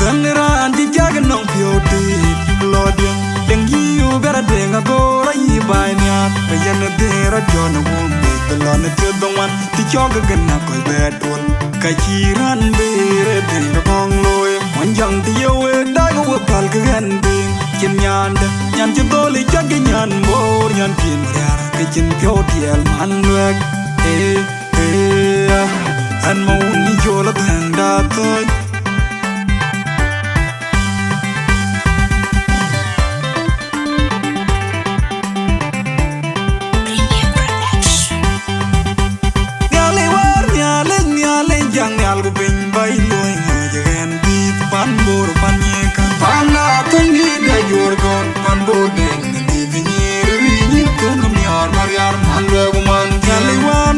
Ganera anti jagan nong pioti Loding Deng hiu bera denga gora i bainya Bayana dera jona wumbi Belona tidongwan Ti choga gana koi bedul Kachiran bere denga kong loe Manjang ti yowe daga wapal kaganding Kin nyanda Nyan chitoli chagi nyan mor Nyan kin mariar Kichin pioti el manwek An mauni jola thang datoy Algo bem bailoi ngajen di panbor panyeka pana tengi da jorgon panbor den di vinyir vinyir kun miar mariar manwe guman jaliwan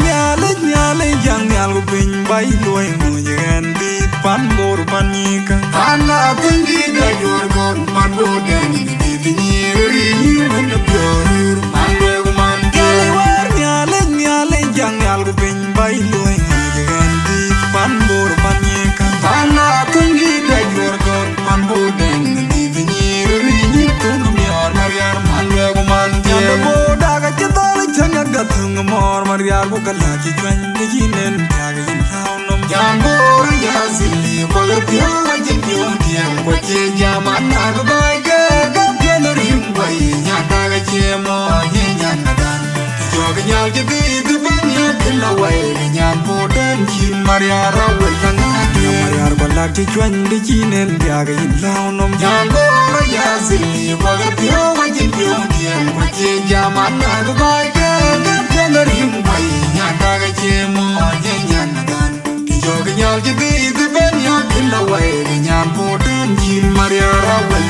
nyale jang algo bem bailoi ngajen di panbor panyeka pana tengi da jorgon panbor den di vinyir vinyir kun miar manwe guman jaliwan nyale jang algo bem bailoi Panbor panyeka Pana tengi da jorgon Panbor deng di vinyir vinyir kun miar mariar manwe guman Janda boda ka chitali changa gatung mor mariar bukala chitwen Dijinen jaga yin launom Jambor ya zili Kola pyo wajin pyo tiang Kwache jaman naga baike Gapya narim wai Nyata ka chemo Nyenyan nadan Joga nyal jiti Dibanya tila wai Nyan bodan Chin mariara wai Mariar balak ci cuan di cinen jaga yin launom Jambor ya zili Waga pyo wajin pyo tiang Kwache jaman naga baike Gapya narim wai Nyata ka chemo Nyenyan nadan Joga nyal jiti Dibanya tila wai Nyan bodan Chin mariara wai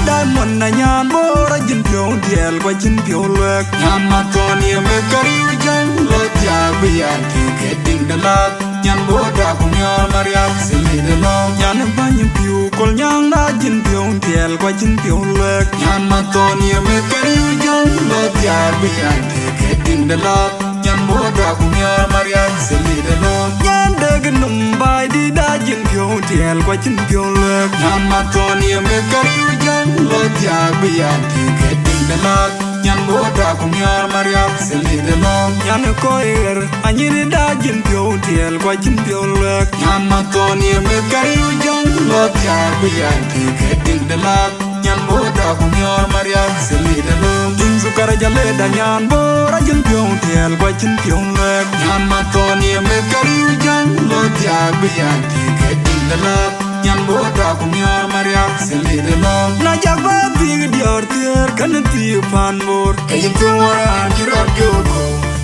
Diamond na nyan bora jin pyo diel kwa jin pyo lek Nyan matoni me kariu jang lo tia biyan ti keding dalat Nyan boda kumyor mariak sili delong Nyan banyin pyo kol nyang na jin pyo diel kwa jin pyo lek Nyan matoni me kariu jang lo tia biyan ti keding dalat Nyan boda kumyor mariak sili delong Nyan degen numbai di da jin pyo diel kwa jin pyo lek Nyan matoni me kariu jang lo tia biyan ti keding dalat Nyan boda kumyor mariak sili delong Nyan koir anyiri da jin pyo diel kwa jin pyo lek Nyan matoni me kariu jang lo tia biyan ti keding dalat Nyan boda kumyor mariak sili delong Jing sukara jale da nyan bora jin pyo diel kwa jin pyo lek Nyan matoni me kariu jang lo tia biyan ti keding dalat Nyan boda kumyor mariak sili delong Na jagba big dior tier kan ti panbor Kayin tuwara anjirot gyoko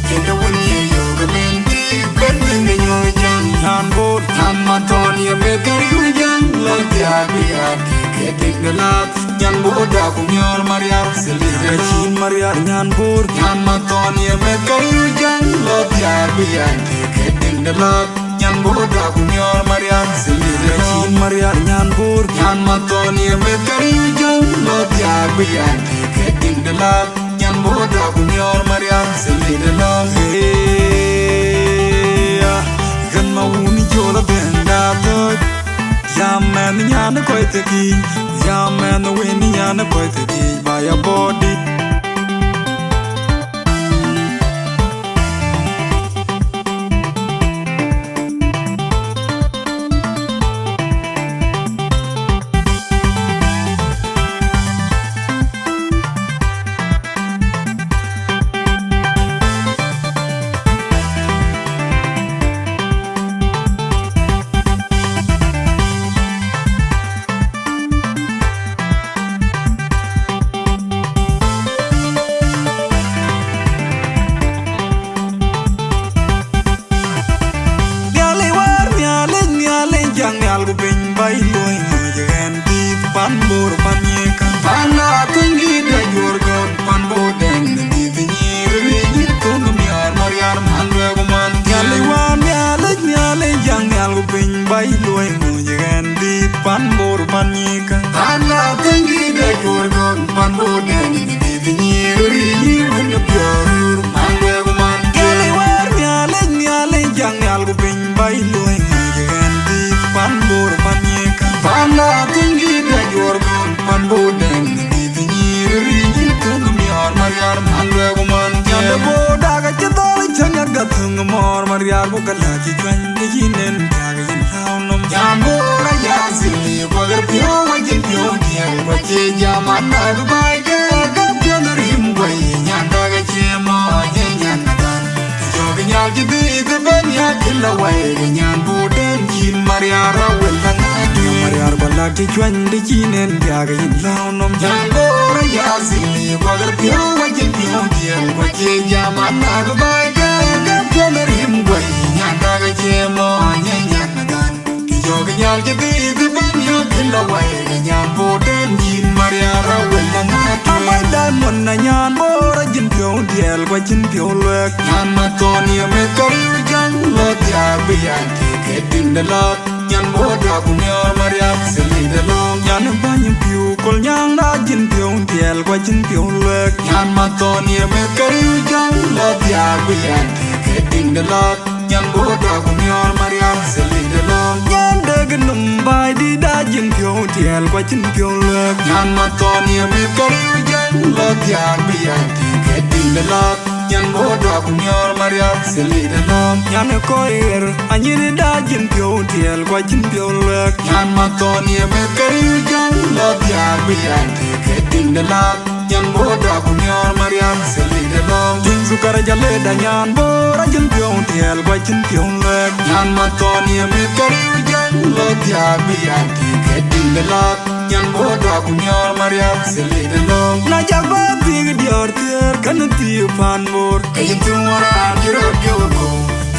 Kenda wunye yoga menti Bending na nyoy jang Nyan bor Nyan matoni me kariu jang Lo tia biyan ti keding dalat Nyan boda kumyor mariak sili delong Kachin mariak nyan bor Nyan matoni me kariu jang Lo tia biyan ti keding dalat Nyan boda kumyor mariak sili delong mariak nyan bor Nyan matoni me kariu jang Lo tia biyan ti keding dalat Nyan boda kumyor mariak sili delong Gan mauni jola benda toy Yaman nyan koi teki Yaman win nyan koi teki By a body Algo bem bailoi ngajen di panbor panyeka Pana tengi da jorgon panbor deng di vinyir vinyir kun miar mariar manwe guman Jaliwan nyale jang algo bem bailoi ngajen di panbor panyeka Pana tengi da jorgon panbor deng di vinyir vinyir kun miar manwe guman Jaliwan nyale jang algo bem bailoi ngajen di panbor panyeka mor Maria ko kala ki twan de jinen kaga yin launom Jambora yazili Wagar pyo wajin pyo diyan Wache jaman na dubai ke Gapyo narim way Nyanda ga chemo Nyan nadan Joga nyal jidi ite ben ya killa way Nyan buden jin Maria rawel langadu Maria balak ti chwan de jinen kaga yin launom Jambora yazili Wagar pyo wajin pyo diyan Wache jaman na dubai ke Gapyo narim way Nyanda ga chemo Nyan nadan Joga nyal jidi ite ben ya killa way Nyan buden jin Maria rawel langadu Amay dan na nyan bora jin pyo diel kwa jin pyo lek Nyan matoni me kariu jang lot ya biyan ki kedin de lot Nyan boda kunyor Maria seli de long Nyan banyin pyo kol nyang na jin pyo diel kwa jin pyo lek Nyan matoni me kariu jang lot ya biyan ki kedin de lot Nyan boda kunyor Maria seli de long Nyan daganum bai di da jin pyo diel kwa jin pyo lek Nyan matoni me kariu jang lot ya biyan ki kedin de lot Nyan boda kunyor Maria seli de long Nyan koir anyiri da jin pyo diel kwa jin pyo lek Nyan matoni me kariu jang lot ya biyan ki kedin de lot Nyan boda kunyor Maria seli de long Jin sukara jale da nyan bora jin pyo diel kwa jin pyo lek Nyan matoni me kariu jang lot ya biyan ki kedin de lot Nyan boda kunyor Maria seli de long Na jagba tig dior tier kan ti pan bor Kayin tumora kiro kyo ko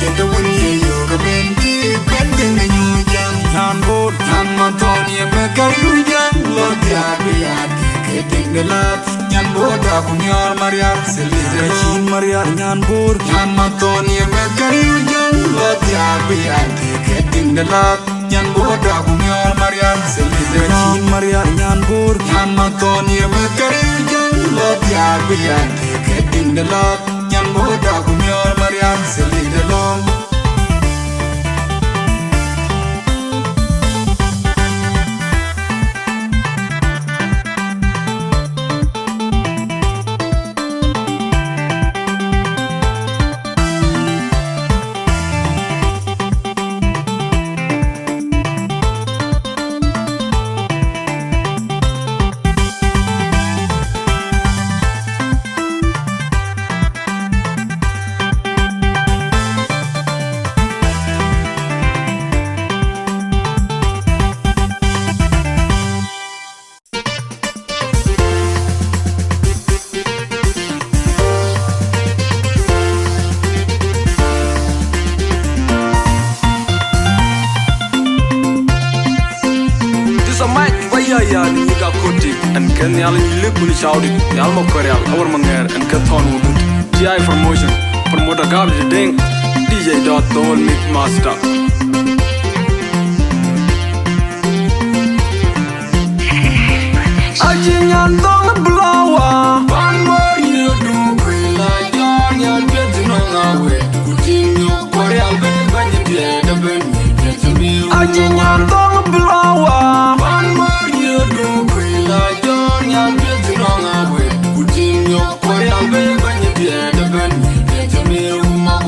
Kendo wuni yo ka benti kan denga nyu jang Nyan bor Nyan matoni me kariu jang lot ya biyan ki kedin de lot Nyan boda kunyor Maria seli de long Maria nyan bor Nyan matoni me kariu jang lot ya biyan ki kedin de lot Nyan boda kunyor Maria seli de long Maria nyan bor Nyan matoni me kariu jang lot ya biyan ki kedin de lot Nyan boda kunyor Maria seli de long Ken yal yile kuni chaudi yal mo koreal awar manger en kathon wudut TI promotion promoter gab de ding DJ dot the whole mix master Ajinyan dong blower pan more you do la yon yan betu no ngawe kutinyo koreal be banye de ben Ajinyan dong blower pan more you do la Nyan beti nonga we Kutinyo koreal be banye de ben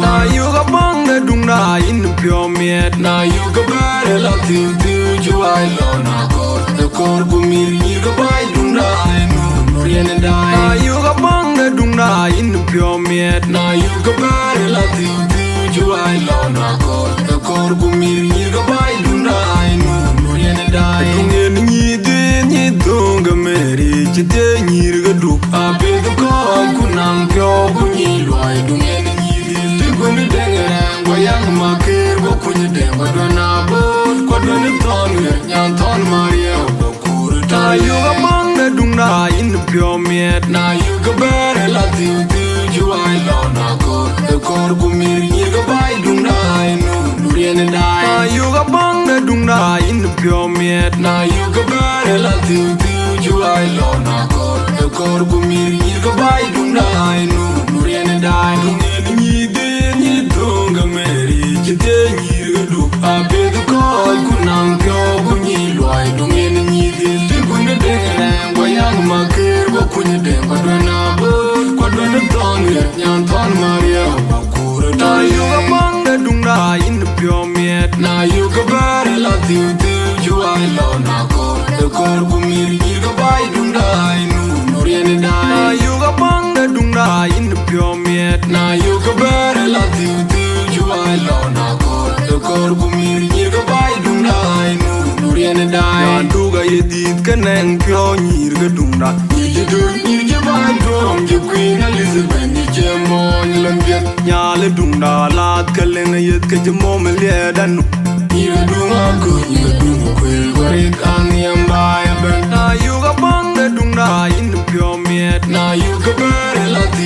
Na yuga banga dung na in pyo miet Na yuga bare la tiu tiu juwai lo na kor De kor kumir yuga bai dung na inu Nuriene dai Na yuga banga dung na in pyo miet Na yuga bare la tiu tiu juwai lo na kor De kor kumir yuga bai dung na inu Nuriene dai Dungen nyidi nyidunga meri Chite nyirga duk Abe de kor kunang pyo kunyi loy Dungen nyidi Tikuni dengere Wayang makir Wakunyi deng Wadwana bot Kwadwani tonwe Nyan ton maria Wakuru Ta yuga banga dung na in pyo miet Na yuga bere la tiu tiu Juwai lo na kor De kor kumir nyirga bai dung na inu Nuriene dai Na yuga banga dung na in pyo miet Na yuga bere la tiu tiu Juwai lo na kor De kor kumir nyirga bai dung na inu Nuriene dai Dungen nyide nyidunga meri Chite nyirga duk Abe de kor kunang pyo kunyi loy Dungen nyide Tikuni dengere Wayang makir Wakunyi deng Kwadwana bot Kwadwana tonwe Nyan ton maria Wakuru Ta yuga miet. Na you go better love you you I love na kor. The kor kumir you go buy dung dai nu rien dai. Na you go bang the dung dai in the pure miet. Na you go better love you I love na kor. The kor kumir you go buy dung dai nu rien dai. Na duga yedit kaneng pure nyir ga dung dai. You do you buy drum you Queen Elizabeth ni jemo ni lambiet. Nyale dung da lat kaleng yet ka jemo melia danu. You do not good, you do quill, but it can buy a bird. Now you got bang the dunga in the pure miet. Now you go better love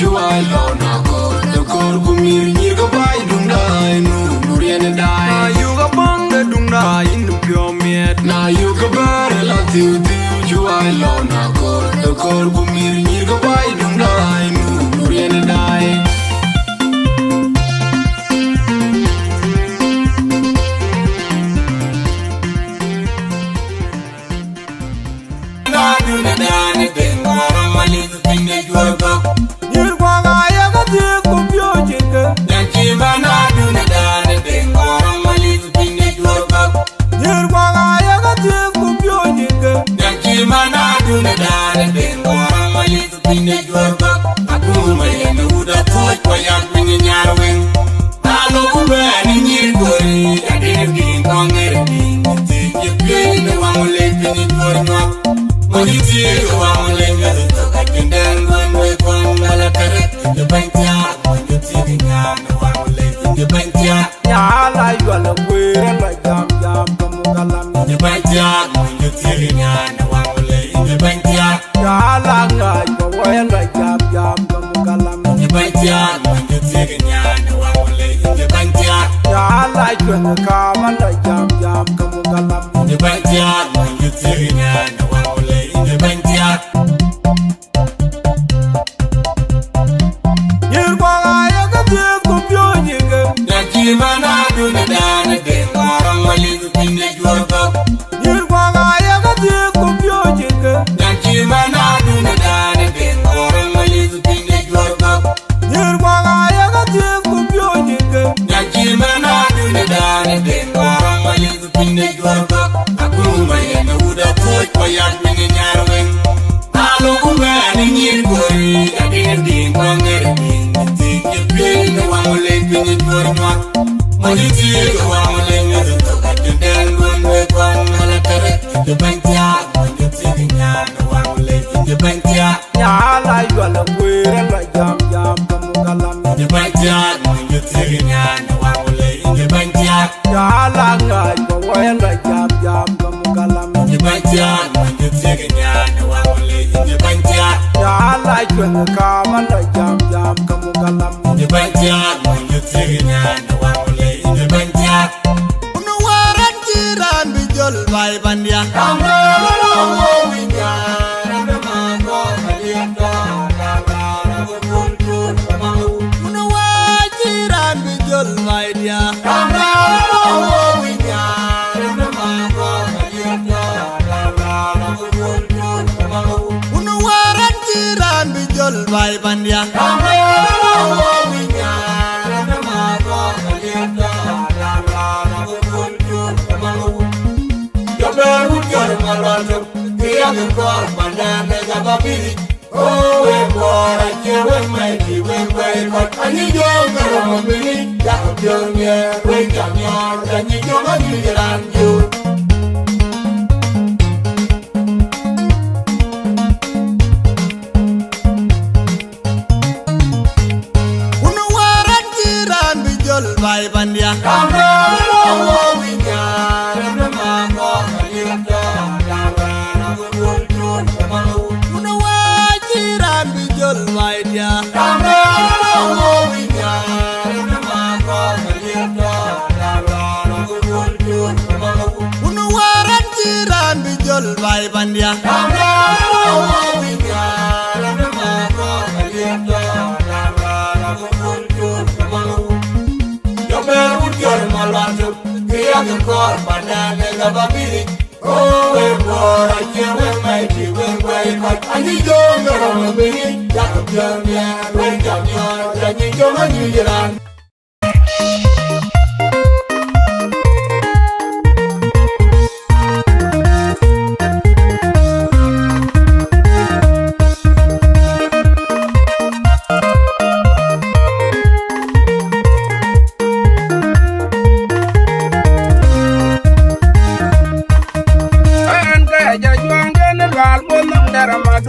you I love na kor. The kor kumir you go buy dunga no rien dai. Now you got bang the dunga in the pure miet. Now you go better love you I love na kor. The kor kumir you go buy dunga no rien dai.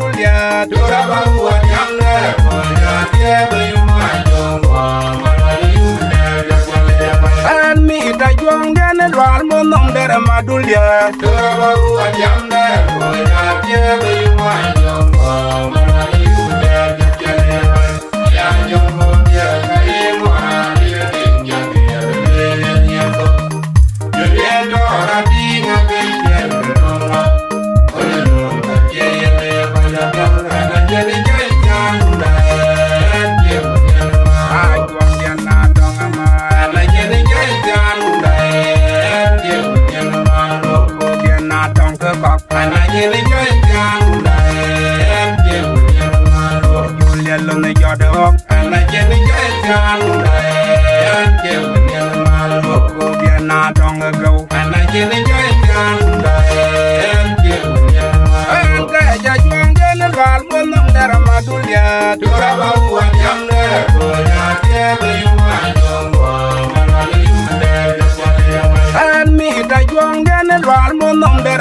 madulia tora bawa jamne boya tiebe yuma jongwa manali yune an mi ta jong den dwar monom dere madulia tora bawa jamne boya tiebe yuma jongwa manali yune ya jongwa ya kai mwana ya tinjani ya nyako ye tora dinga be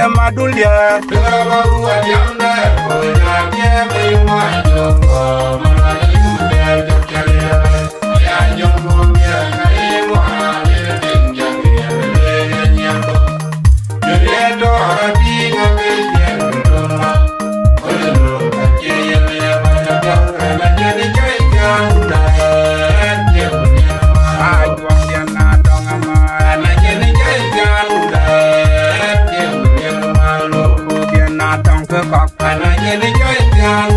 Madulia, Turabaru, Yamda, Boya, Yamda, Yumajongo, Manayumda, Jakalia, Yajongomia, Kaimo, Tinjangia, Yango, Juliato, Rabiga, Viviana, Olo, Kakia, Yamada, Janika, Yamda, and Yamda, I want Yana Dongama, and I Janika, Yamda. And I get a joy down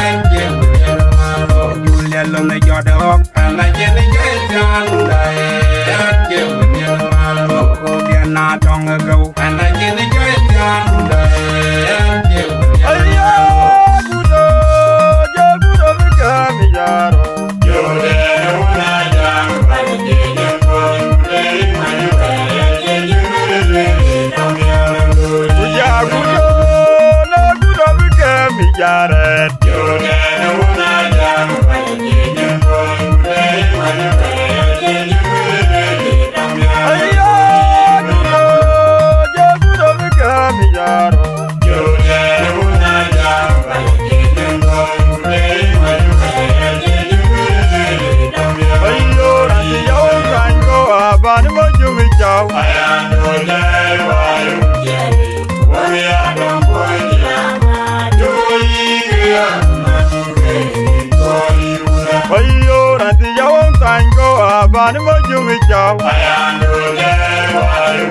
and Julia Lona Yoda, and I get a joy down and Julia not long ago, and I get a joy down and Jared, you're the one I am. Bani mo jungi chao ayando le walu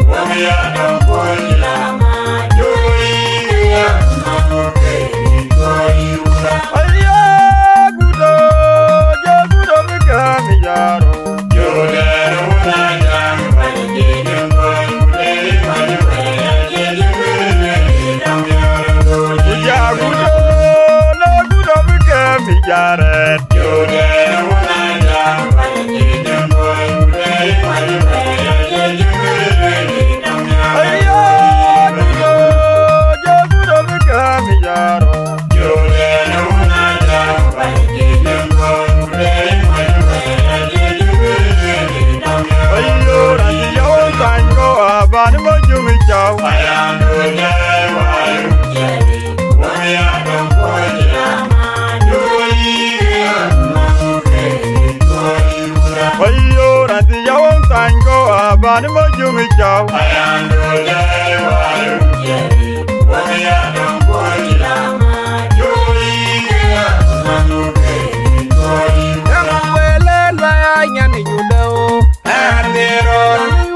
wami adon koni lama joi ya mamoke koni ura aya gudo je gudo mikami yaro jole una jam bani jengo ule mani kaya jengo tamyaro ya gudo le gudo mikami yare jole una Bani mo jungi chao ayando le walu wami adon koni lama joi ya mamoke koni ura welen ba nyani judo andero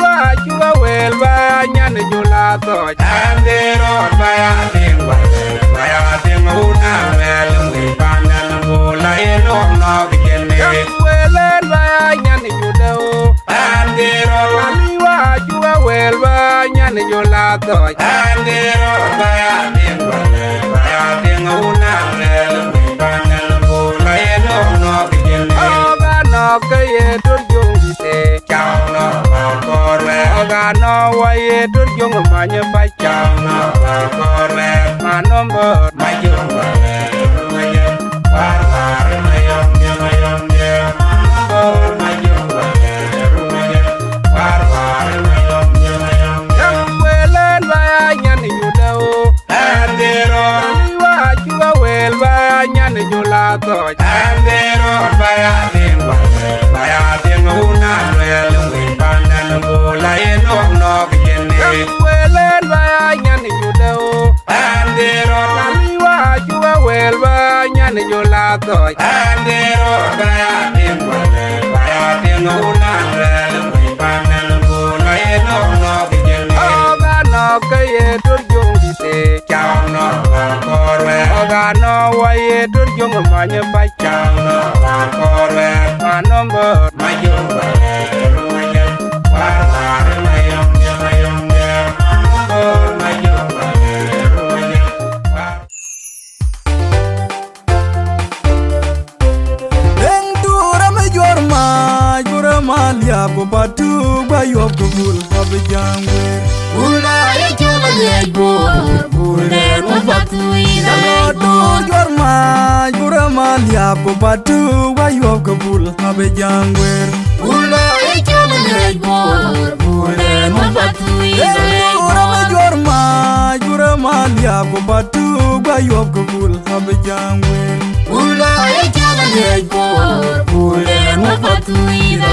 wa chuwa wel ba nyani julato andero ba ya tingwa ba ya tinguna wel ngi pandan bola eno no bikene welen ba nyani judo andero well ba nyane jola to andero ba ya una le ba na bo la eno no bigel ba no ke ye tur jung te chao no ba korwe ga no wa ye tur jung ma nye ba chao no ba korwe ma no bo ma jung ba ma ye ba ma yom ye ma yom ye ma ma jung ba ma ye ba ma Nyani judo, andero. goy andero baya tin wale baya tin una le mi panel go na no no bijel oga no kaye dur jong di te chao no korwe oga no waye dur jong manye ba chao no korwe manombo mayo rumanya war mayong mayo rumanya Malia bobatu bayob gul habjangwe Ula ejola yego Ule mabatu ina Dalo jorma jura malia bobatu bayob gul habjangwe Ula ejola yego Ule mabatu ina jorma jura malia bobatu bayob gul habjangwe Ula ejola yego Ule mabatu ina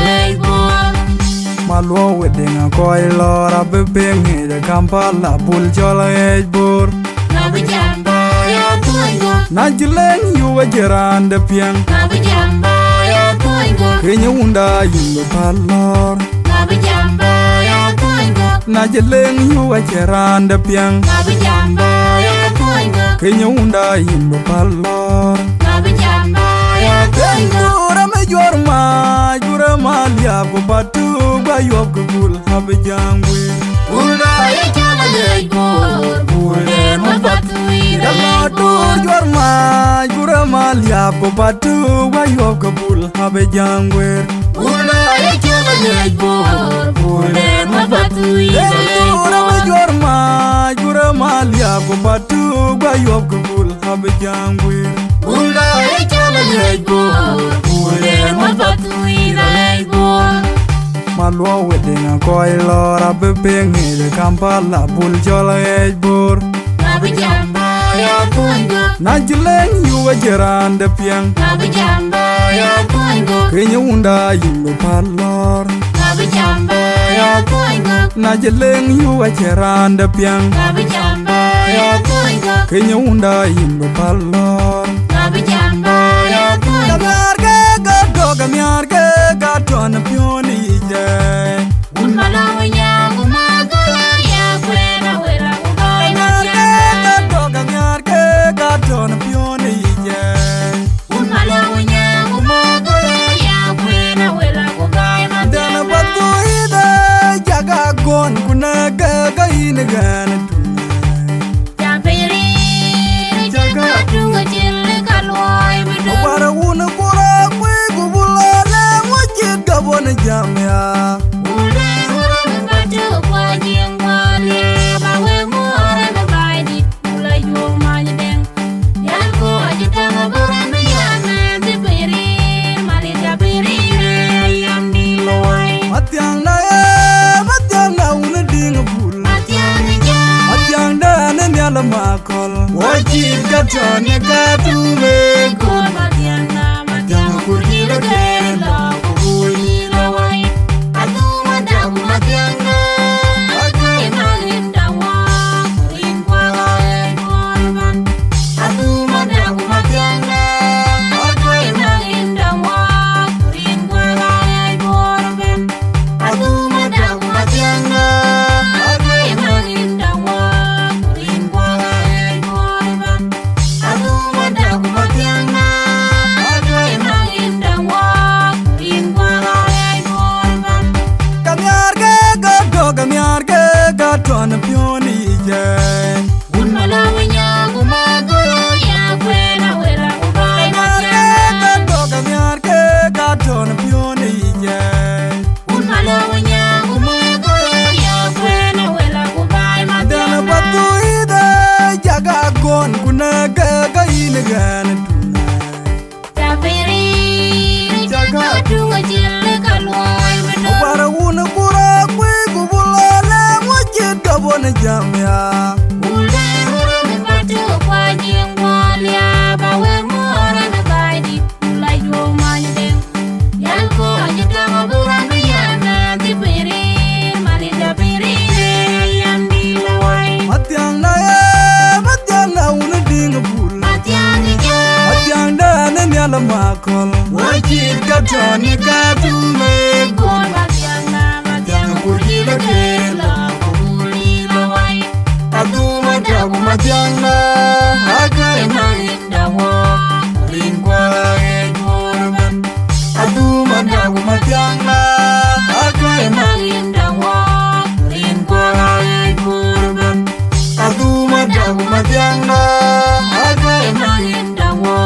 Malwo wedding koi lora bebeng de Kampala bul jola ejbor Nabijamba ya tuingo Najileng yuwa jerande piang Nabijamba ya tuingo Kenya unda yimbe palor Nabijamba ya tuingo Najileng yuwa jerande piang Nabijamba ya tuingo Kenya unda yimbe palor Nabijamba ya tuingo Jura malia bobatu bayob gul habjangwe Ula ejola yego Ule mabatu ina jura malia bobatu bayob gul habjangwe Ula ejola yego Ule mabatu ina jura malia bobatu bayob gul habjangwe Ula ejola yego Ule mabatu ina Malwo wedding koi lora bebeng de Kampala bul jola ejbor Nabijamba ya tuingo Najileng yuwa jerande piang Nabijamba ya tuingo Kenya unda yimbe palor Nabijamba ya tuingo Najileng yuwa jerande piang Nabijamba ya tuingo Kenya unda yimbe palor Nabijamba ya tuingo Kamiarge gaton pioni je Unmalawi nyangu magoya ya kwena wera ugai Kamiarge gaton pioni je Unmalawi nyangu magoya ya kwena wera ugai Dana batu ida jaga gon kuna gaga inagana Japiri jaga tunga jille kalwai bidu Para una kura kwe gubulana wajid gabon jamya Ule mbatu kwa jingwale Bawe muore mbaidi Ula yu majideng Yanko ajitanga burana yana Zipiri mali japiri Yandi loai Matyang na una ding bul Matiani ja Matyang na nyala makol wajid gaton ya gatume Kon matiana Matianga kurgila kela Kukuli loai Atu madamu matianga Akai magrim dawa Kurin kwa gae korban Atu madamu matianga Akai magrim dawa Kurin kwa gae korban Atu madamu matianga Akai magrim dawa Kurin kwa gae korban Atu madamu matianga Akai magrim dawa Kurin kwa gae korban Kamiarge gaton pioni je Unmalawi nyangu magoya ya kwena wera ugai matianga Kamiarge gaton pioni je Unmalawi nyangu magoya ya kwena wera ugai Dana matianga batu ida jaga gon kuna gaga inagana Japiri jaga tunga jille kalwai bidu Para una kura kwe gubulana wajid gabon jamya Ule mbatu kwa jingwale Bawe muore mbaidi Ula yu majideng Yanko ajitanga burana yana Zipiri mali japiri Yandi loai Matyang na una ding bul Matiani ja Matyang na matianga akai marinda wa lingwa edurban adu madagu matianga akai marinda wa lingwa edurban adu madagu matianga akai marinda wa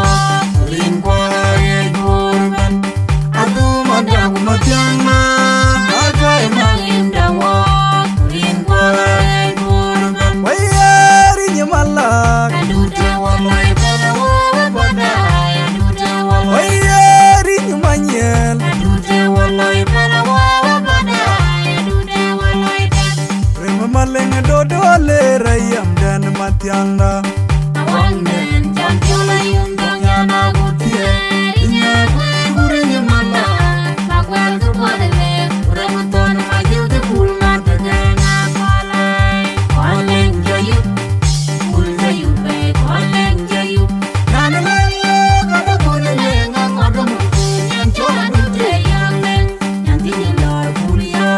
lingwa edurban adu madagu matianga akai marinda wa lingwa edurban wayari nyamalak adute walai balawa pada adute walai wayari nyamanyel adute walai balawa pada adute walai rema maleng dodo le rayam dan matianga awangen jamjola yung danyana gutie inya gure nyamalak makwal tu podele uramuton majil te pulma tegana palai waleng jayu uljayu be waleng jayu nanalaya kada podele ngangodom yang chola dute yang leng yang tini lor pulia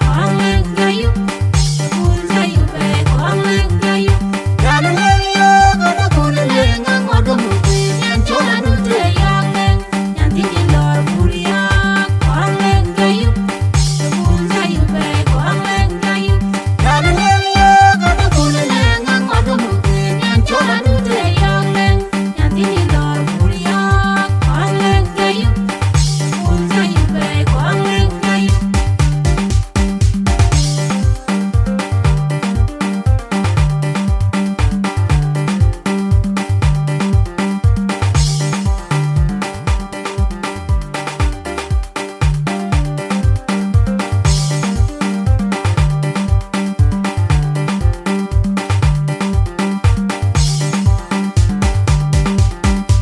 waleng jayu uljayu be waleng jayu nanalaya kada podele ngangodom yang chola dute yang leng yang tini lor pulia waleng jayu uljayu be waleng jayu nanalaya kada podele ngangodom yang chola dute yang leng yang tini lor pulia waleng jayu uljayu be waleng jayu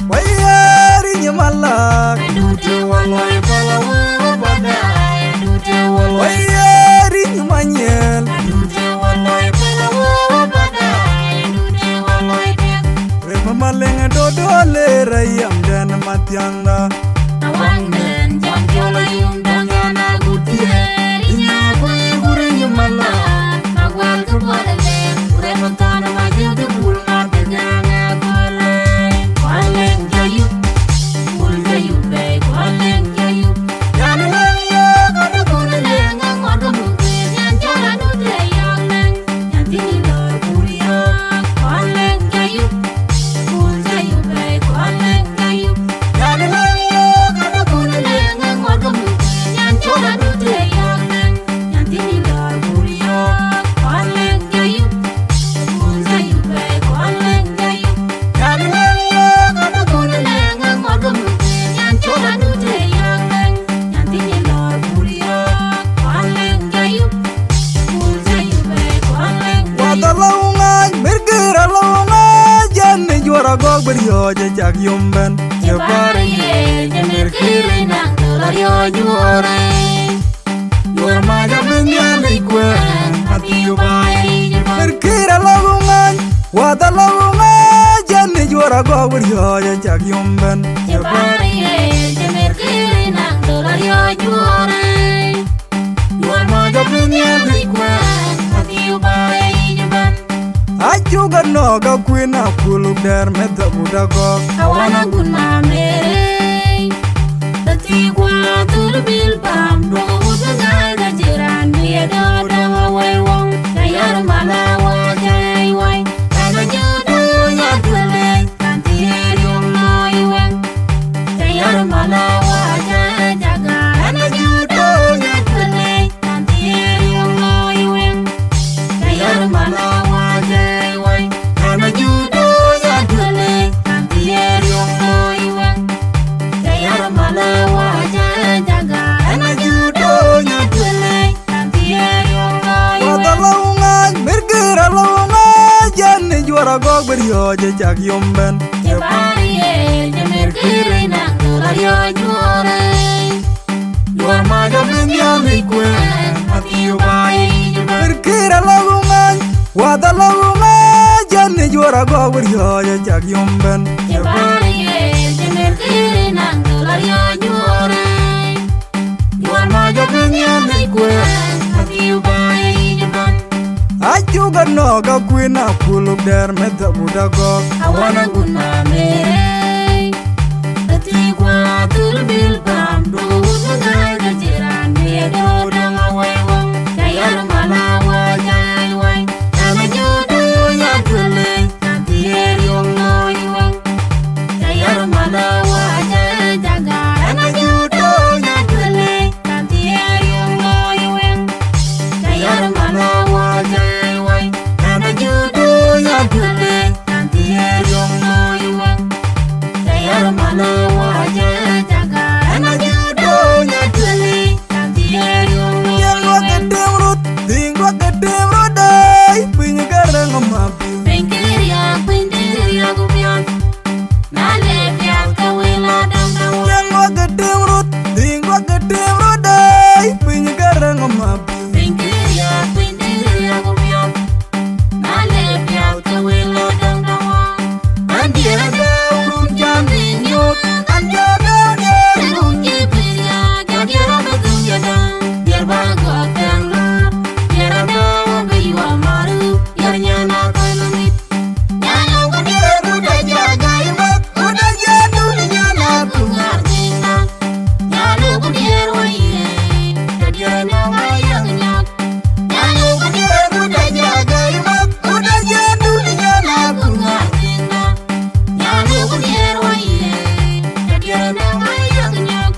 wayari nyamalak adute walai balawa pada adute walai wayari nyamanyel adute walai balawa pada adute walai rema maleng dodo le rayam dan matianga awangen jamjola yung danyana gutie inya gure nyamalak makwal tu podele uramuton majil te pulma tegana palai waleng jayu uljayu be waleng jayu nanalaya kada podele ngangodom yang chola dute yang leng yang tini lor pulia waleng jayu uljayu be waleng jayu nanalaya kada podele ngangodom yang chola dute yang leng yang tini lor pulia waleng jayu uljayu be waleng jayu nanalaya kada podele ngangodom yang chola dute yang leng yang tini lor pulia waleng jayu uljayu be waleng jayu wadalaungan mergera laungan janne juara gog beryo jajak yomben Jepare ye jemer kiri nang dolar yo juore juara maja bengal ikwen Hati ubai jepare merkira laungan wadalaungan janne juara gog beryo jajak yomben Jepare ye jemer kiri nang dolar yo juore juara maja bengal ikwen Hati ubai jepare ajuga noga kwina kuluk der meta buda gog Kawana gun mamere Tati kwa tulu bil pam Doga uta gaga jiran Biya doda wa wai wong Kayar malawa jai wai Kana judo ya tule Kanti eriong noi weng Kayar malawa jai jaga Kana judo ya tule Kanti eriong noi weng Kayar malawa jai wai Kana judo ya tule Kanti eriong noi weng Kayar malawa jai jaga Kana judo ya tule Kanti eriong noi weng wadalaungan merkira laungan janne juara gog beryo jajak yomben Jepare ye jemer kiri nang dolar yo juore juara maja bengal ikwen Hati ubai jepare merkira laungan wadalaungan janne juara gog beryo jajak yomben Jepare ye jemer kiri nang dolar yo juore juara maja bengal ikwen Hati ubai jepare aju ga no ga kwina kuluk der meta buda go. I wanna go na mere. The tea qua to bil bam do the guy the jiran me do dang away wong. Kayar malawa jai wai. And I do ya tule. Kanti yong no wong. Kayar malawa jai jaga. And I do ya tule. Kanti yong no wong. Kayar malawa jai wai. And I do ya tule. Kanti yong no wong. Kayar malawa jai jaga. And I do ya tule. Kanti yong no Yang wa wong. gedemrut, ding wa gedemrut day. Pinya garang amapi. Pinkiria gupian. Nale pian kawila dang dang. Yang wa gedemrut, ding wa gedemrut day. Pinya garang amapi. Pinkiria gupian. Nale pian kawila dang dang. Andira daun jambing yuk. Anjana dia. Telung jipiria jagira betul jadang. Biar bagok dang lar. Biar ada biwa maru. Biar nyana kalamit. Nyalo kudir udah jaga imat. Udah jatuh nyana Bungar tina. Nyalo kudir waye. Jadiana wayang nyak. Nyalo kudir udah jaga imat. udah jatuh nyana Bungar tina. Nyalo kudir waye. Jadiana wayang nyak.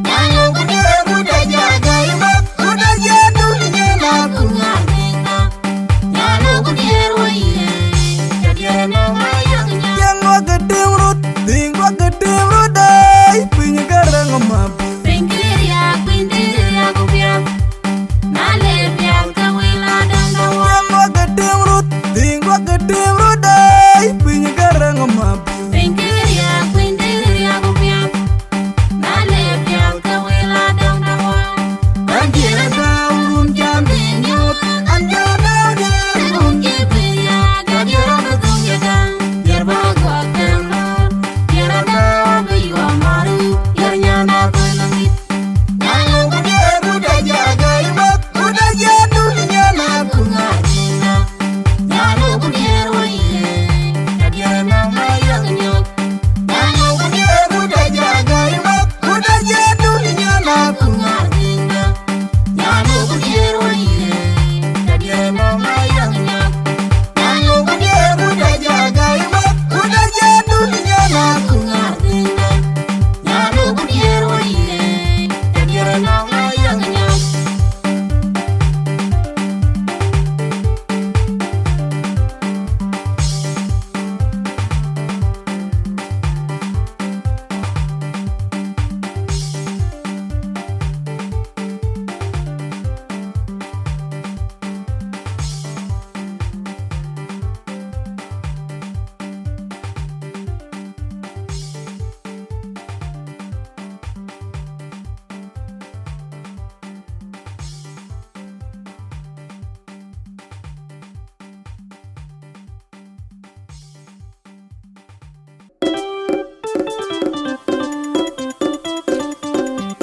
Nyalo kudir udah jaga imat. udah jatuh nyana Bungar tina. Nyalo kudir waye. Jadiana wayang nyak. Yang wa gedemrut, ding wa gedemrut day. Pinya garang amapi. Pinkiria gupian. Nale pian kawila dang dang. Yang wa gedemrut, ding wa gedemrut day. Pinya garang amapi. Pinkiria gupian. Nale pian kawila dang dang. Andira daun jambing yuk. Anjana dia. Telung jipiria jagira betul jadang. Biar bagok dang lar. Biar ada biwa maru. Biar nyana kalamit. Nyalo kudir udah jaga imat. Udah jatuh nyana Bungar tina. Nyalo kudir waye. Jadiana wayang nyak. Nyalo kudir udah jaga imat. udah jatuh nyana Bungar tina. Nyalo kudir waye. Jadiana wayang nyak. Nyalo kudir udah jaga imat. udah jatuh nyana Bungar tina. Nyalo kudir waye. Jadiana wayang nyak.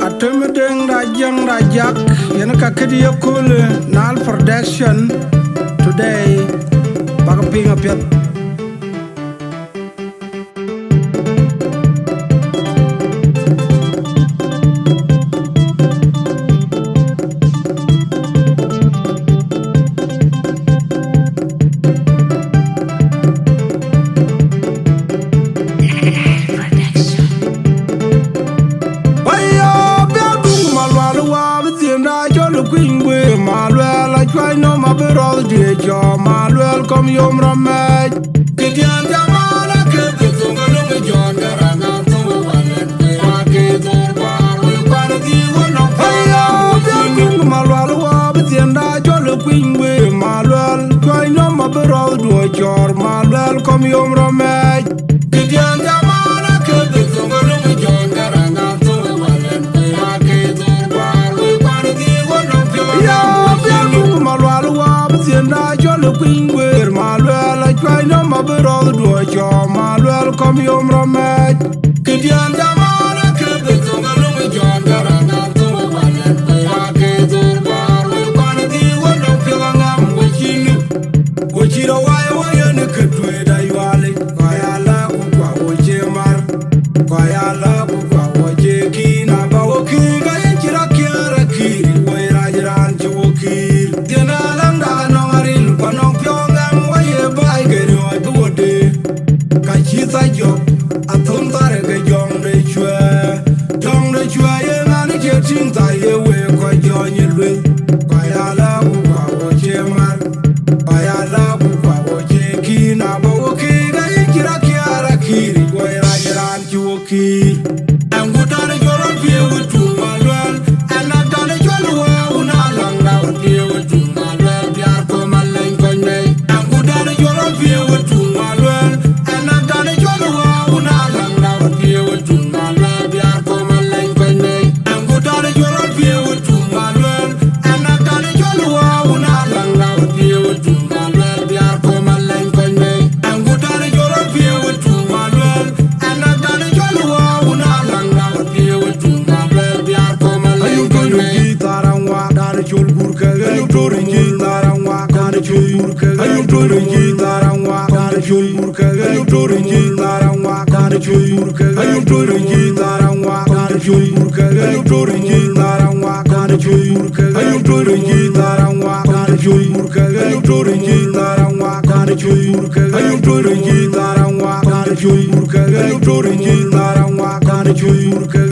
Atemedeng rajang rajak yana kakedi yakule nal production today bagapinga piat Ayo biadung malwalu wa bitienda jolu kwingwe malwela chwai no mabirol diejo malwel kom yom ramej Kidian jamana kebitunga lungi jon garanga tungu walet Pirake zorbar wikwana diwa no Ayo biadung malwalu wa bitienda jolu kwingwe malwel chwai no mabirol diejo malwel kom yom ramej Kidian jamana kebitunga lungi jon garanga tungu walet Pirake zorbar wikwana diwa no Ya biadung malwalu wa bitienda jolu kwingwe malwel chwai no mabirol diejo malwel kom yom ramej Kidian jamana kebitunga lungi jon garanga tungu walet Pirake zorbar wikwana diwa no Pilangam wachinu toringi narangwa kana chui ayum toringi narangwa kana chui ayum toringi narangwa kana chui ayum toringi narangwa kana chui ayum toringi narangwa kana chui ayum toringi narangwa kana chui ayum toringi narangwa kana chui ayum toringi narangwa kana chui ayum toringi narangwa kana chui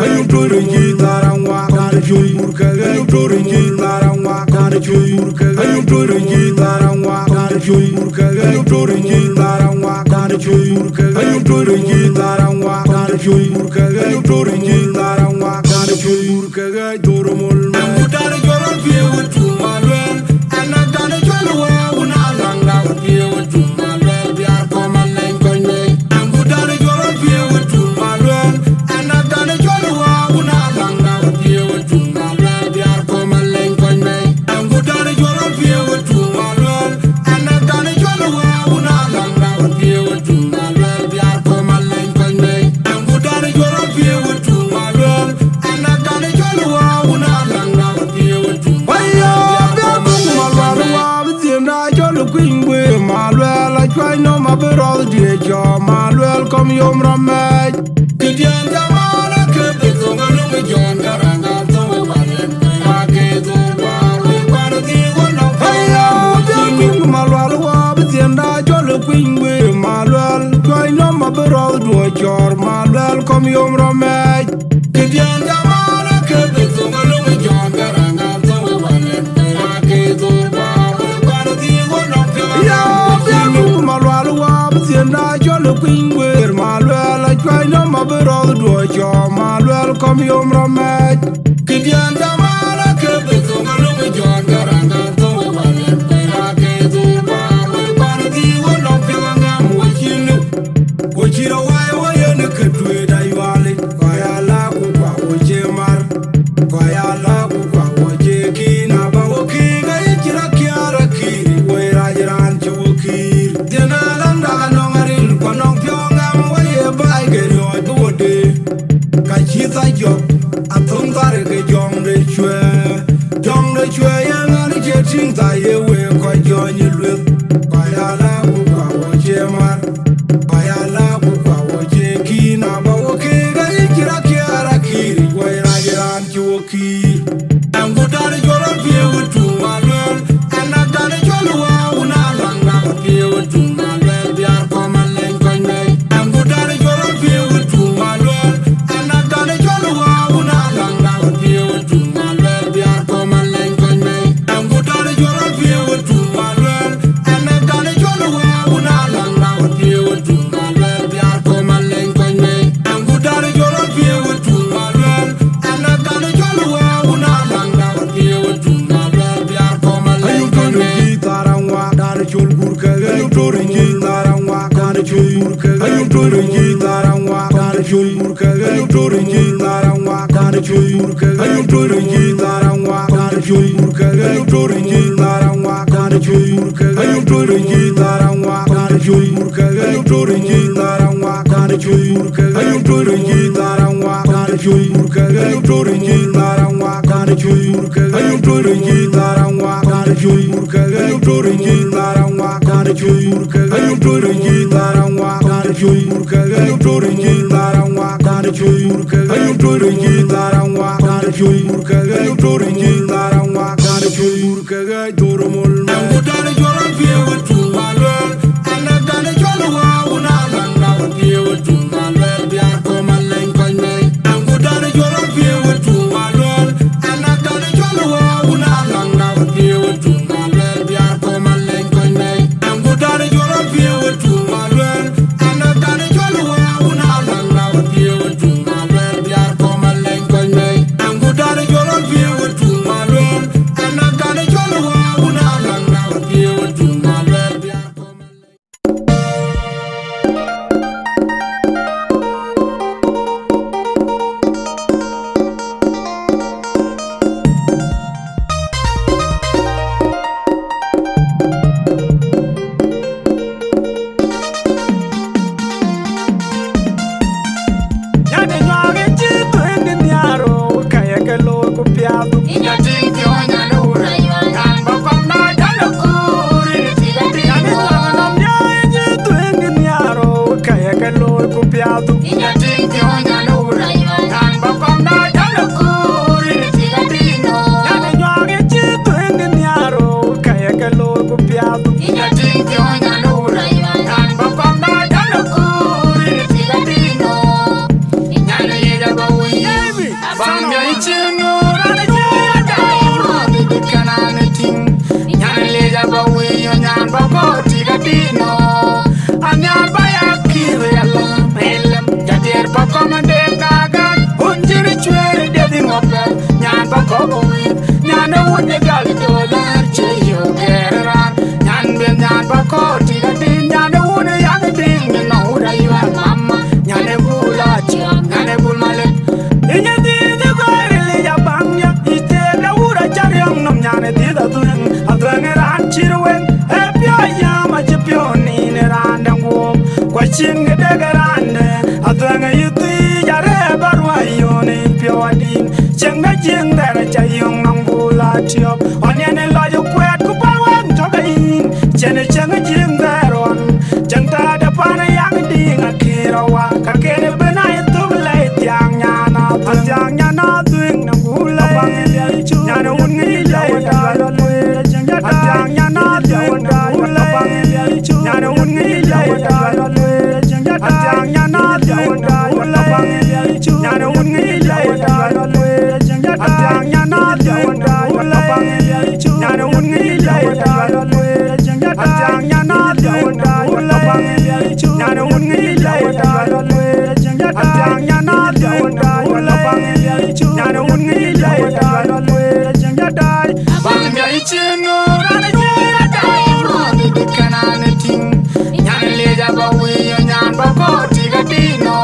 ayum toringi narangwa kana chui ayum toringi narangwa kana chui ayum toringi narangwa kana chui ayum toringi narangwa kana chui ayum toringi narangwa kana chui ayum toringi narangwa kana chui ay toromol Angutare joron pie wutu malwel anagane jolwa una langa pie wutu malwel biar koman len konne Angutare joron pie wutu malwel anagane jolwa una langa pie wutu malwel biar koman len konne Angutare joron pie wutu malwel anagane jolwa una langa pie wutu malwel biar koman len konne Angutare joron pie wutu malwel anagane jolwa una langa pie wutu Waya biamu malwalwa bitinda jolu kwingwe malwel achwai no mabero die jo malwel kom yom ramej Kidian jamana ke betonga lunga jon garanga towe walen Pake zumba Parati wana Waya biamu malwalwa bitinda jolu kwingwe malwel achwai no mabero die jo malwel kom yom ramej Kidian jamana ke betonga lunga jon garanga towe walen Pake zumba Parati wana Ya biamu malwalwa bitinda jolu kwingwe malwel achwai no mabero die jo malwel kom yom ramej Kidian jamana ke betonga lunga jon garanga towe walen Pake zumba Parati wana pelangam wachinu Wachira wai wayene ketwe da yuale Kwaya la kukwa wache mar Kwaya la kukwa wache kina ba wakiga ichira kiara kiri Waira jiran che wakiri Dina landa kanongaril kwa nong pyongam Waye bai geri oidu wade Kachita job Atung tari ke jong de chwe Jong de chwe yangani che ting ta yewe Kwa jonyi lwet Kwaya la kukwa wache mar Kwaya la kukwa wache kina ba wakiga ichira kiara kiri Waira jiran che wakiri Angutare joron pie wutu malwel anagane jolwa una langa pie wutu malwel biar koman len konne Angutare joron pie wutu malwel anagane jolwa una langa pie wutu malwel biar koman len konne Angutare joron pie wutu malwel anagane jolwa una langa pie wutu malwel biar koman len konne Angutare joron pie wutu malwel anagane jolwa una langa pie wutu malwel biar koman len Ayum konne toringi tarangwa dana chul gurka Ayum toringi tarangwa dana chul gurka Ayum toringi tarangwa dana chul gurka Ayum toringi tarangwa dana chul gurka Ayum toringi tarangwa dana chul gurka Ayum toringi tarangwa dana chul gurka Ayum toringi tarangwa dana chul gurka Ayum toringi tarangwa dana chul gurka Ayum toringi tarangwa dana chul gurka Ayum toringi tarangwa dana chul gurka Ayum toringi tarangwa dana chul gurka Ayum toringi tarangwa dana chul gurka Ayum toringi tarangwa dana chul gurka Ayum toringi tarangwa dana chul gurka Ayum toringi tarangwa dana chul gurka Ayum toringi tarangwa dana chul gurka ay toromol Angutare joron pie wutu malwel anagane jolwa una langa pie wutu malwel biar koman len konne Angutare joron pie wutu malwel anagane jolwa una langa pie wutu malwel biar koman len konne Angutare joron pie wutu malwel anagane jolwa una langa pie wutu malwel biar koman len konne Angutare joron pie wutu malwel anagane jolwa una langa pie wutu malwel piado. Inya ting yo nyana ura yo. Nyan bakong na jalo kuri Tiga dino. Nyana nyuage chito indi niaro kaya kalo ku piado. Inya ting yo nyana ura yo. Nyan bakong na jalo kuri Tiga dino. Inyana yeja bawi. Bang ya ichino rana jaya dairo kanane ting. Nyan leja bawi yo nyan bako tiga dino. Anyan baya kiri ala melem jadir bako mandem gagan unjiri chwere dedi ngopel. Nyan bako bawi nyan unye gali dolar cheyo geran. Nyan ben nyan bako tiga din nyan unye yang ding na ura yuwa mama. Nyan bula chiam nyan bul malek. Inya di Nyane tida tueng Atuenge ran chirwen Epyo yama chipyo nini randa nguom Kwa chingi dege rande Atuenge yuti jare barwa yoni pyo adin Chenga jing dere chayong nangula tiop Onyene loyo kwet kupalwang toka in Chene chenga jing dere on Chengta depana yang dinga kirawa Kakene bena yutuk leit yang nyana tueng Yang nyana tueng nangula Nyana ungi leit Atang nyana tueng nangula Nyana ungi leit Atang nyana tueng nangula Nyana ungi leit Atang nyana tueng nangula Nyana ungi leit Atang nyana tueng nangula Nyana ungi leit Atang nyana tueng nangula Nyana ungi leit Bang ya ichino rana jaya dairo kanane ting. Nyan leja bawi yo nyan bako tiga dino.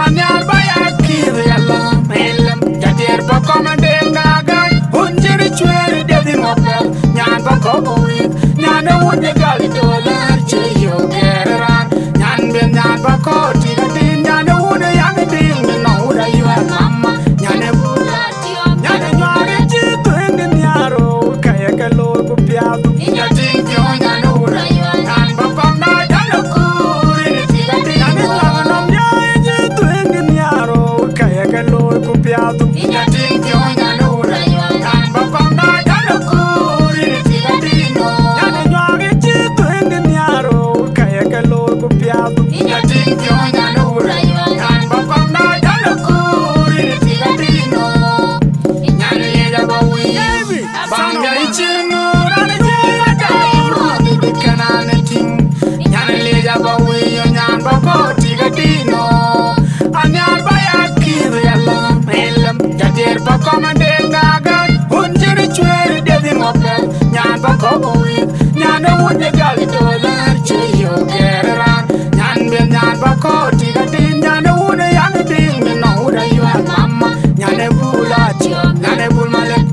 Anyan baya kiri ala melem jadir bako mandem gagan unjiri chwere dedi ngopel. Nyan bako bawi nyan unye gali dolar cheyo geran. Nyan ben nyan bako tiga din nyan unye yang ding na ura yuwa mama. Nyan bula Tiom. nyan nyuage chito indi niaro kaya kalo ku piado. Inya ting yo nyana ura yo. Nyan bakong na jalo kuri Tiga Nyan dino. nyanganom jaya chito indi niaro kaya kalo ku piado. Inya ting yo nyana ura yo. Nyan bakong na jalo kuri Tiga dino. Nyan nyuage chito indi niaro kaya kalo ku piado. Inya ting yo nyana ura yo. Nyan bakong na jalo kuri Tiga dino. Inyana yeja bawi. Bang ya ichino rana jaya dairo kanane ting. Nyan leja bawi yo nyan bako tiga dino. Anyan baya kiri ala melem jadir bako mandem gagan unjiri chwere dedi ngopel. Nyan bako bawi nyan unye gali dolar cheyo geran. Nyan ben nyan bako tiga din nyan unye yang ding na ura yuwa mama. Nyan bula chiom nyan bul malek.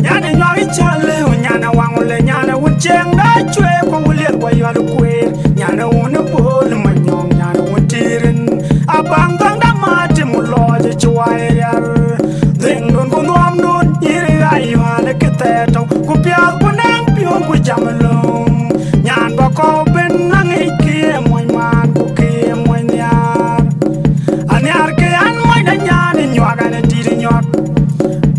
Nyana nyari chale nyana wangule nyana uncheng da chwe kwa wule kwa yalu kwe nyana unabol manyong nyana untirin abang tang da mati muloje chwaer dengdon kunduam dun yiri ayu ale keteto kupia kunang pion ku jamalong nyan bako ben nangi kie moy man ku kie moy nyar anyar ke an moy da nyana nywaga ne tiri nyak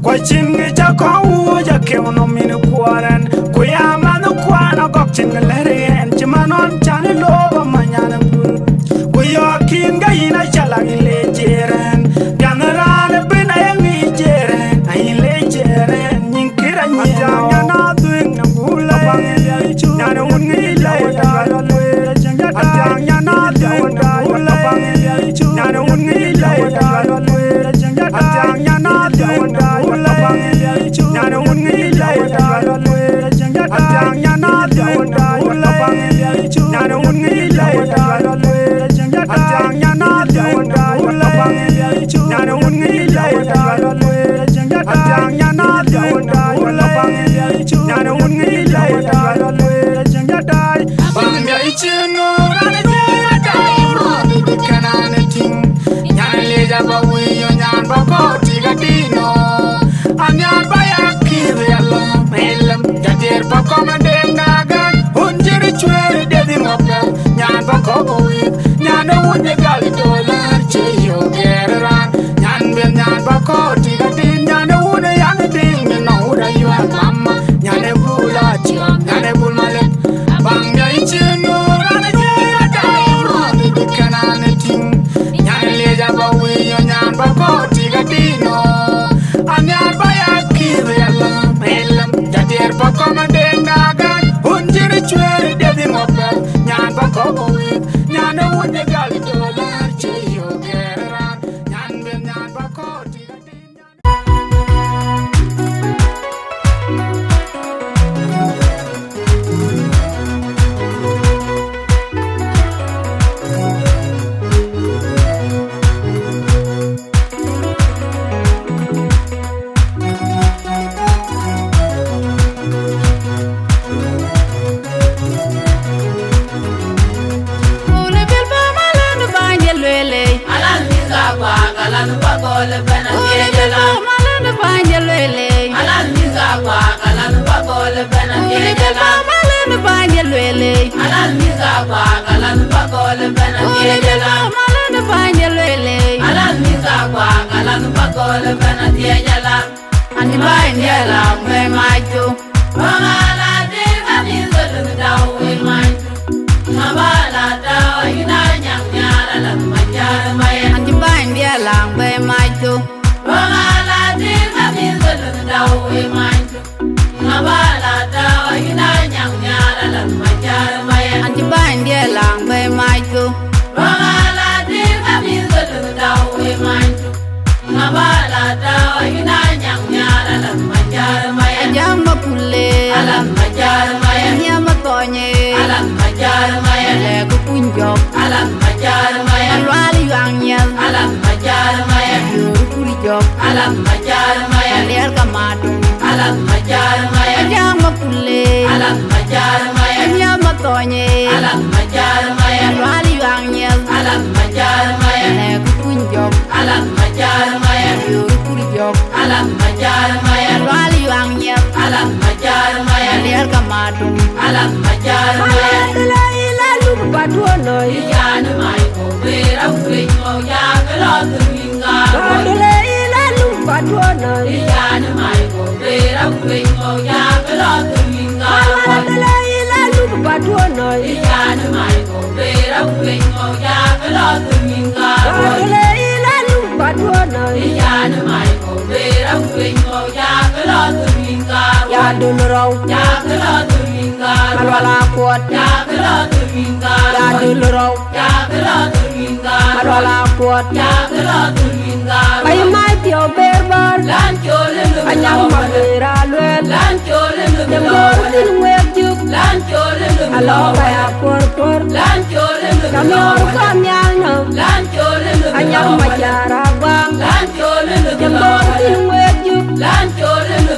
kwa chingi cha kawu ja kewno min kwaran kuya manu kwana gok chinglere en chimanon chani loba manyana bul kuya kin ga ina chala ile jeren ganara bina yangi jeren ai le jeren nyinkira nyanya na tuing na bula nyana ungi le atang nyana tuing na bula nyana ungi le atang nyana tuing na bula nyana ungi chiok Gane bul malet Bang ya ichino Rane jaya dayo Di kanane ting Nyane leja ba wiyo Nyan ba koti gatino Anyan ba ya kiri alam Elam Jadir pa komande ngagan Unjiri chweri Dedi mopel Nyan ba koko wik Nyane wunye gali dolar Chiyo geran Nyan ben nyan ba koti gatino Ule bil pa malanu banje lwele Alan Miza Kwak, Alan Pakole Bena Ule bil pa Diejala. malanu banje lwele Alan Miza Kwak, Alan Pakole Bena Ule bil Diejala. pa malanu banje lwele Alan Miza Kwak, Alan Pakole Bena Ule bil Diejala. pa malanu banje lwele Alan Miza Kwak, Alan Pakole Bena Diejala. Andi banje la mwe macho Wangala Dinka Miza Lundau Wilmanju. Ngabala Dawa Yunanyang Nyara Lan Manjara Maya. Andi banje la mwe macho Wangala Dinka Miza Lundau Wilmanju. Ngabala Dawa Yunanyang Nyara Lan Manjara Maya. Andi banje la mwe macho Wangala Dinka Miza Lundau Wilmanju. Ngabala Dawa Yunanyang Nyara Lan Manjara Maya. Ajamba kule Alam Manjara Maya. Nyama tonye Alam Manjara Maya. Lego kunjok Alam Manjara Maya. Alwali yangnyal Alam Manjara Maya. Yuru kurijok Alam Manjara Maya. Alier kamadu Alam Manjara Maya. Ajamba kule Alam Manjara Maya. Nyama tonye Alam Manjara Maya. Alwali yangnyal Alam Manjara Maya. Lego kunjok Alam Manjara Maya. Yuru kurijok Alam Manjara Maya. Alwali yangnyal Alam Manjara Maya. Alier kamadu Alam Manjara Maya. Ila ila lupa paduono Iyana mai ko bera kwinyo ya kalo tuminga. Ila ila lupa paduono Iyana mai ko bera kwinyo ya kalo tuminga. Ila ila lupa paduono Iyana mai ko bera kwinyo ya kalo tuminga. Ila ila lupa paduono Iyana mai ko bera kwinyo ya kalo tuminga. Ya dunro Ya kalo tuminga. Alwala kuat Ya kalo tuminga. Ya dunro Ya kalo tuminga. Alwala kuat Ya kalo tuminga. Ay mai pio berbar Lan chole lu Anyang mabera luen Lan chole lu Jambor tin webjuk Lan chole lu Alo kaya por Lan chole lu Kamyor kamyang no Lan chole lu Anyang majara bang Lan chole lu Jambor tin webjuk Lan chole lu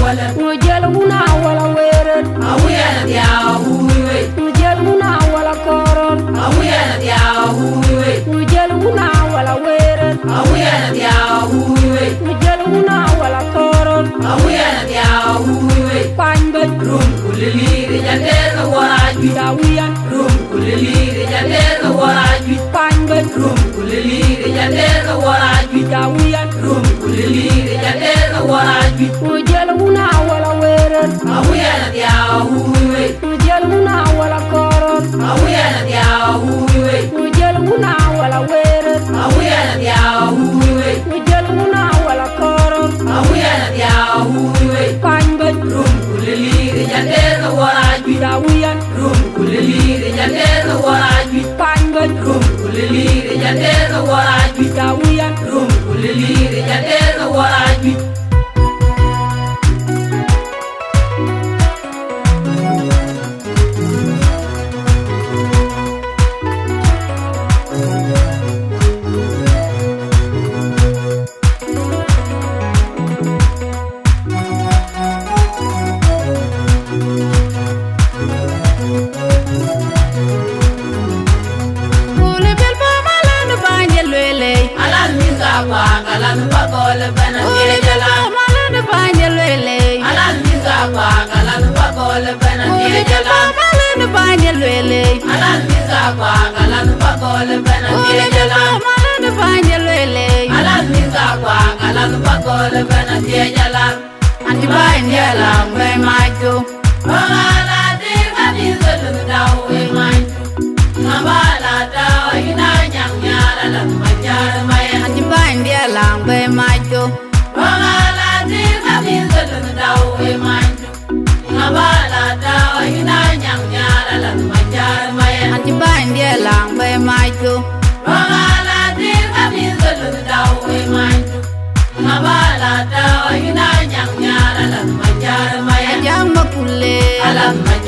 wala Ngujel una wala weret Awiya na dia huwe Ngujel una wala koron Awiya na dia huwe Ngujel una wala weret Awiya na dia huwe Ngujel una wala koron Awiya na dia huwe Panbet Rum kulili jader waraju Dawiyan Rum kulili jader waraju Panbet Rum kulili jader waraju Dawiyan Rum kulili jader waraju Ngujel una wala weret Awiya na dia huwe Ngujel una wala koron Awiya na dia huwe Ngujel una wala weret Awiya na dia huwe Ngujel una wala koron Awiya na dia huwe Panbet Rum kulili jader waraju Dawiyan Rum kulili jader waraju Panbet Rum kulili jader waraju Dawiyan Rum kulili jader waraju Ule bil pa malanu banje lwele Alan Miza Kwak, Alan Pakole Bena Ule bil Diejala. pa malanu banje lwele Alan Miza Kwak, Alan Pakole Bena Ule bil Diejala. pa malanu banje lwele Alan Miza Kwak, Alan Pakole Bena Ule bil Diejala. pa malanu banje lwele Alan Miza Kwak, Alan Pakole Bena Diejala. Anti banje la mwe macho Wang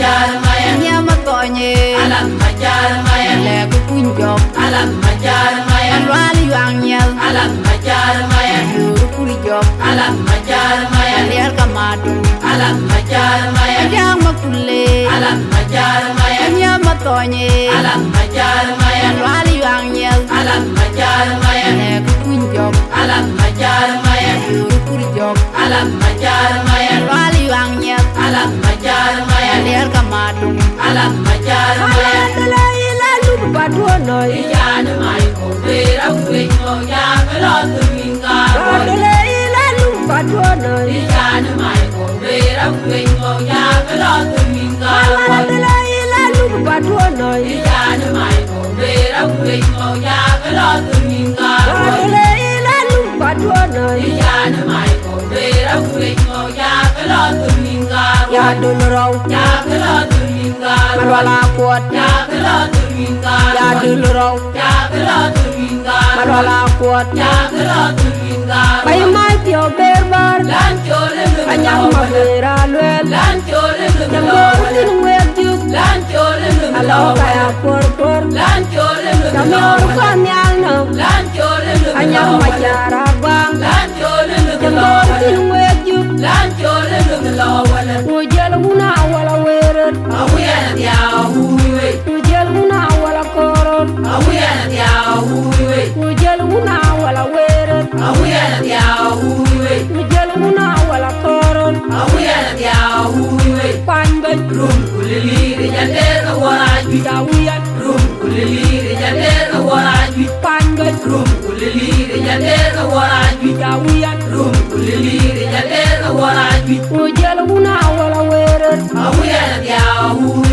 majar maya nya ma tonye alam majar maya le ku kunjok alam majar maya alwali yang yel alam majar maya yuru kuri jok alam majar maya ler kamadum alam majar maya jang ma kulle alam majar maya nya ma tonye alam majar maya alwali yang yel alam majar maya le ku kunjok alam majar maya yuru kuri jok alam majar maya alwali yang yel alam majar maya ler kamadum alam majar maya la ila lu paduno ijana mai ko vera kwenyo ya kala tuminga la ila lu paduno ijana mai ko vera kwenyo ya kala tuminga la ila lu paduno ijana mai ko vera kwenyo ya kala tuminga la ila lu paduno ijana mai ko vera kwenyo ya kala tuminga ya dulro ya kala tuminga malwala kwat ya kala tuminga ya dulro ya kala tuminga malwala kwat ya kala tuminga bay mai pio berbar lan chole anyam ma vera lwel lan chole jamor tin wedjut lan chole alo kaya por lan chole jamor kan yalno lan chole anyam ma jara bang lan chole jamor tin wedjut lan chole lo wala ujel una wala weret awiya ya huwe ujel una wala korot awiya ya huwe ujel una wala weret awiya ya huwe ujel una wala korot awiya ya huwe panga rum kulili ya terga waraji dawiyan rum kulili ya terga waraji panga rum kulili ya terga waraji dawiyan rum kulili ya terga waraji ujel una wala weret awiya ya huwe